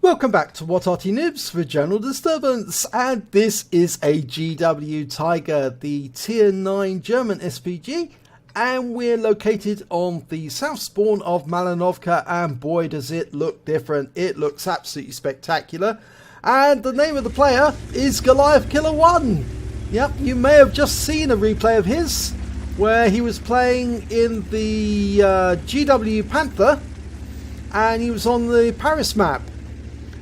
Welcome back to What Arty Noobs for General Disturbance, and this is a GW Tiger, the Tier 9 German SPG, and we're located on the south spawn of Malinovka, and boy does it look different. It looks absolutely spectacular, and the name of the player is Goliath Killer 1. Yep, you may have just seen a replay of his, where he was playing in the GW Panther, and he was on the Paris map.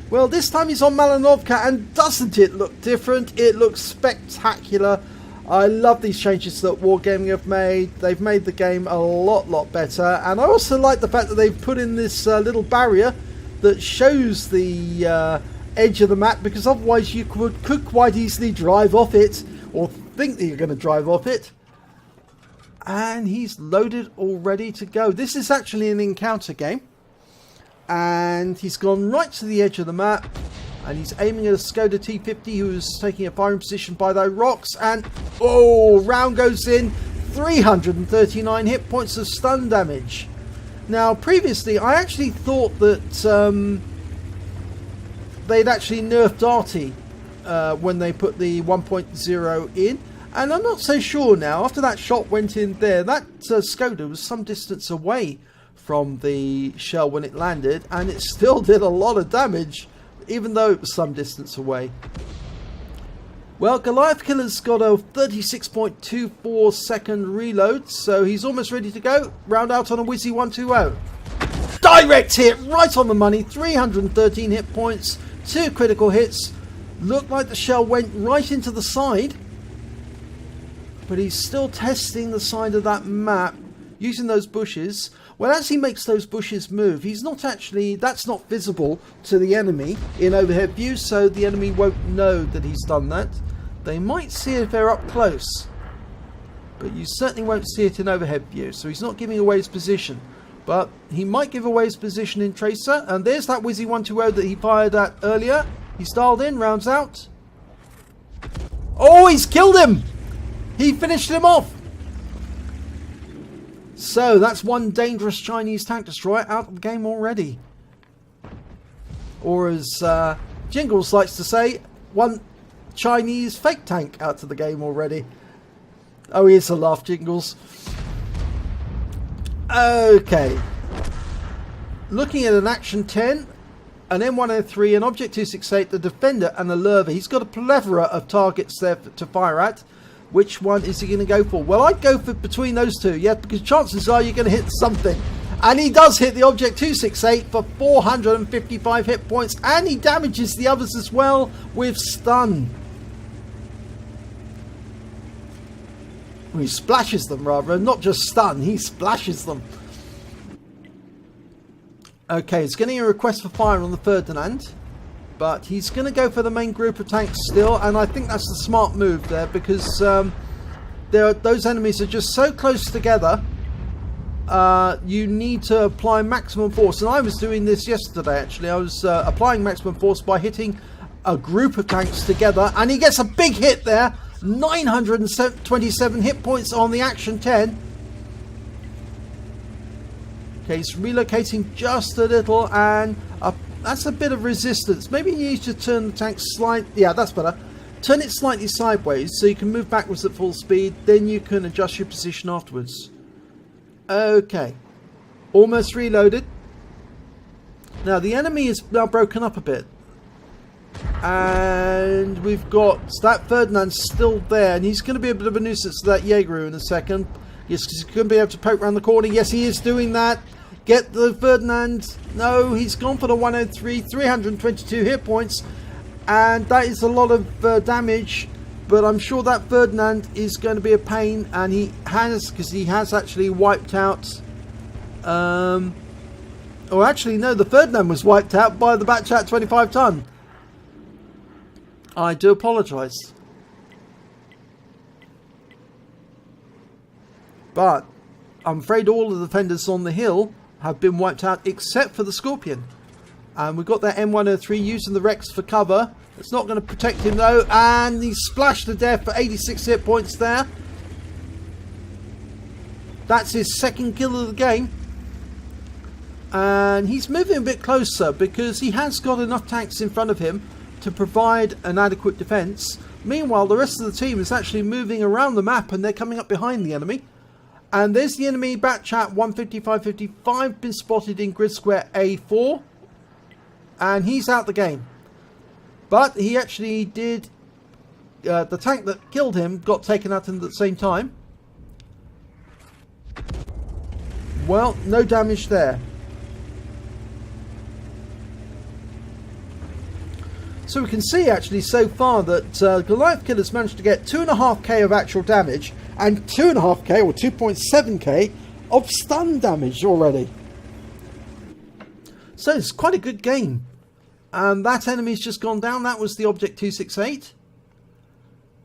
Well, this time he's on Malinovka, and doesn't it look different? It looks spectacular. I love these changes that Wargaming have made. They've made the game a lot better, and I also like the fact that they've put in this little barrier that shows the edge of the map, because otherwise you could quite easily drive off it, or think that you're going to drive off it. And he's loaded all ready to go. This is actually an encounter game. And he's gone right to the edge of the map, and he's aiming at a Skoda T50 who's taking a firing position by those rocks, and oh, round goes in. 339 hit points of stun damage. Now previously I actually thought that they'd actually nerfed Arty when they put the 1.0 in, and I'm not so sure now. After that shot went in there, that Skoda was some distance away from the shell when it landed, and it still did a lot of damage even though it was some distance away. Well, Goliath Killer's got a 36.24 second reload, so he's almost ready to go. Round out on a Wizzy 120. Direct hit, right on the money. 313 hit points, 2 critical hits. Looked like the shell went right into the side, but he's still testing the side of that map using those bushes. Well, as he makes those bushes move, he's not actually, that's not visible to the enemy in overhead view, so the enemy won't know that he's done that. They might see it if they're up close, but you certainly won't see it in overhead view, so he's not giving away his position. But he might give away his position in Tracer, and there's that Wizzy 120 that he fired at earlier. He's dialed in, rounds out. Oh, he's killed him! He finished him off! So that's one dangerous Chinese tank destroyer out of the game already. Or as Jingles likes to say, one Chinese fake tank out of the game already. Oh, here's a laugh, Jingles. Okay. Looking at an Action 10, an M103, an Object 268, the Defender and a Lurva. He's got a plethora of targets there to fire at. Which one is he going to go for? Well, I'd go for between those two, yeah, because chances are you're going to hit something. And he does hit the Object 268 for 455 hit points, and he damages the others as well with stun. Well, he splashes them rather, not just stun, he splashes them. Okay, he's getting a request for fire on the Ferdinand. But he's going to go for the main group of tanks still, and I think that's the smart move there, because those enemies are just so close together. You need to apply maximum force, and I was doing this yesterday actually. I was applying maximum force by hitting a group of tanks together, and he gets a big hit there. 927 hit points on the Action 10. Okay, he's relocating just a little, and that's a bit of resistance. Maybe you need to turn the tank slightly. Yeah, that's better. Turn it slightly sideways so you can move backwards at full speed. Then you can adjust your position afterwards. Okay. Almost reloaded. Now, the enemy is now broken up a bit. And we've got that Ferdinand still there. And he's going to be a bit of a nuisance to that Jaeger in a second. Yes, because he's going to be able to poke around the corner. Yes, he is doing that. Get the Ferdinand. No, he's gone for the 103. 322 hit points. And that is a lot of damage. But I'm sure that Ferdinand is going to be a pain. And he has, because he has actually wiped out. Or actually, no, the Ferdinand was wiped out by the Batchat 25 ton. I do apologise. But I'm afraid all of the defenders on the hill have been wiped out except for the Scorpion. And we've got that M103 using the Rex for cover. It's not going to protect him though, and he's splashed to death for 86 hit points there. That's his second kill of the game. And he's moving a bit closer because he has got enough tanks in front of him to provide an adequate defense. Meanwhile, the rest of the team is actually moving around the map and they're coming up behind the enemy. And there's the enemy batch at 155.55, been spotted in grid square A4. And he's out the game. But he actually did, the tank that killed him got taken out at the same time. Well, no damage there. So we can see actually so far that Goliath Killer's managed to get 2.5k of actual damage and 2.5k or 2.7k of stun damage already. So it's quite a good game. And that enemy's just gone down. That was the Object 268.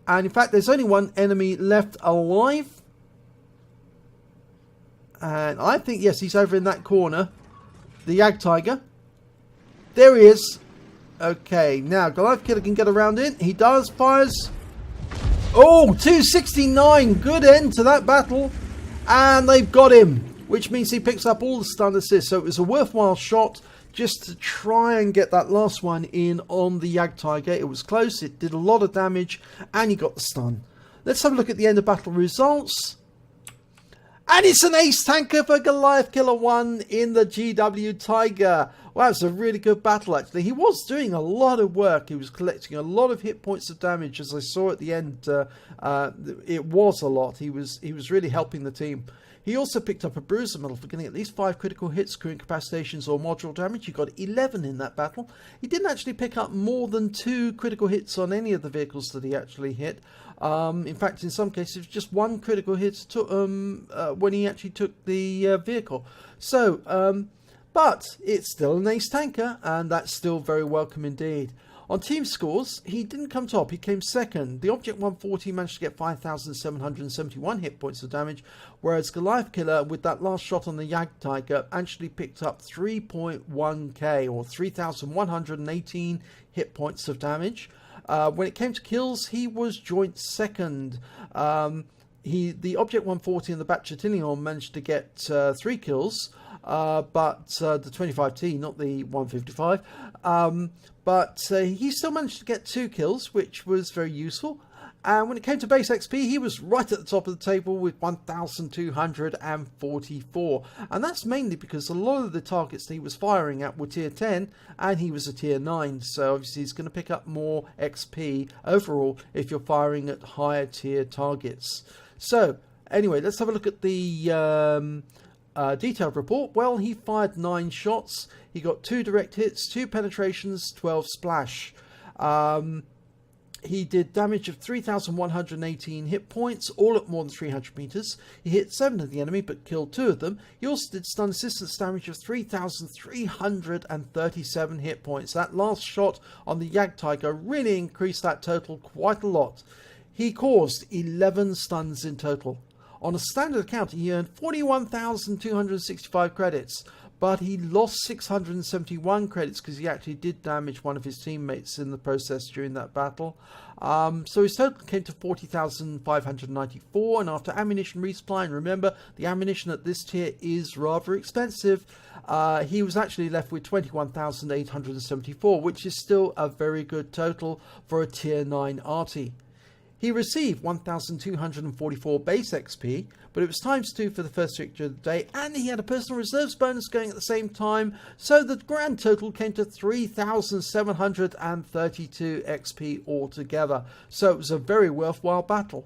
And in fact, there's only one enemy left alive. And I think, yes, he's over in that corner. The Yag Tiger. There he is. Okay, now Goliath Killer can get around in. He does, fires. Oh, 269. Good end to that battle. And they've got him. Which means he picks up all the stun assists. So it was a worthwhile shot just to try and get that last one in on the Yag Tiger. It was close. It did a lot of damage. And he got the stun. Let's have a look at the end of battle results. And it's an ace tanker for Goliath Killer 1 in the GW Tiger. Wow, it's a really good battle actually. He was doing a lot of work. He was collecting a lot of hit points of damage, as I saw at the end. It was a lot. He was really helping the team. He also picked up a bruiser medal for getting at least 5 critical hits, crew incapacitations or module damage. He got 11 in that battle. He didn't actually pick up more than 2 critical hits on any of the vehicles that he actually hit. In fact, in some cases, just 1 critical hit when he actually took the vehicle. So, but it's still an ace tanker, and that's still very welcome indeed. On team scores, he didn't come top, he came second. The Object 140 managed to get 5,771 hit points of damage, whereas Goliath Killer, with that last shot on the Yag Tiger, actually picked up 3.1k or 3,118 hit points of damage. When it came to kills, he was joint second. The Object 140 and the Batchatinion managed to get 3 kills, but the 25T, not the 155. But he still managed to get 2 kills, which was very useful. And when it came to base XP, he was right at the top of the table with 1,244. And that's mainly because a lot of the targets that he was firing at were tier 10, and he was a tier 9. So obviously he's going to pick up more XP overall if you're firing at higher tier targets. So anyway, let's have a look at the detailed report. Well, he fired 9 shots. He got 2 direct hits, 2 penetrations, 12 splash. He did damage of 3,118 hit points, all at more than 300 meters. He hit 7 of the enemy, but killed 2 of them. He also did stun assistance damage of 3,337 hit points. That last shot on the Yag Tiger really increased that total quite a lot. He caused 11 stuns in total. On a standard account, he earned 41,265 credits, but he lost 671 credits because he actually did damage one of his teammates in the process during that battle. So his total came to 40,594, and after ammunition resupply, and remember, the ammunition at this tier is rather expensive, he was actually left with 21,874, which is still a very good total for a tier 9 Arty. He received 1,244 base XP, but it was ×2 for the first victory of the day, and he had a personal reserves bonus going at the same time, so the grand total came to 3,732 XP altogether. So it was a very worthwhile battle.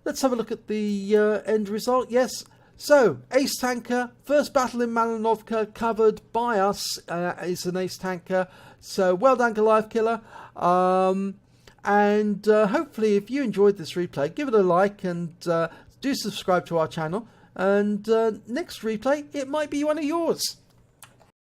Let's have a look at the end result. Yes, so ace tanker, first battle in Malinovka covered by us, is an ace tanker. So well done, Goliath Killer. And hopefully if you enjoyed this replay, give it a like and do subscribe to our channel. And next replay, it might be one of yours.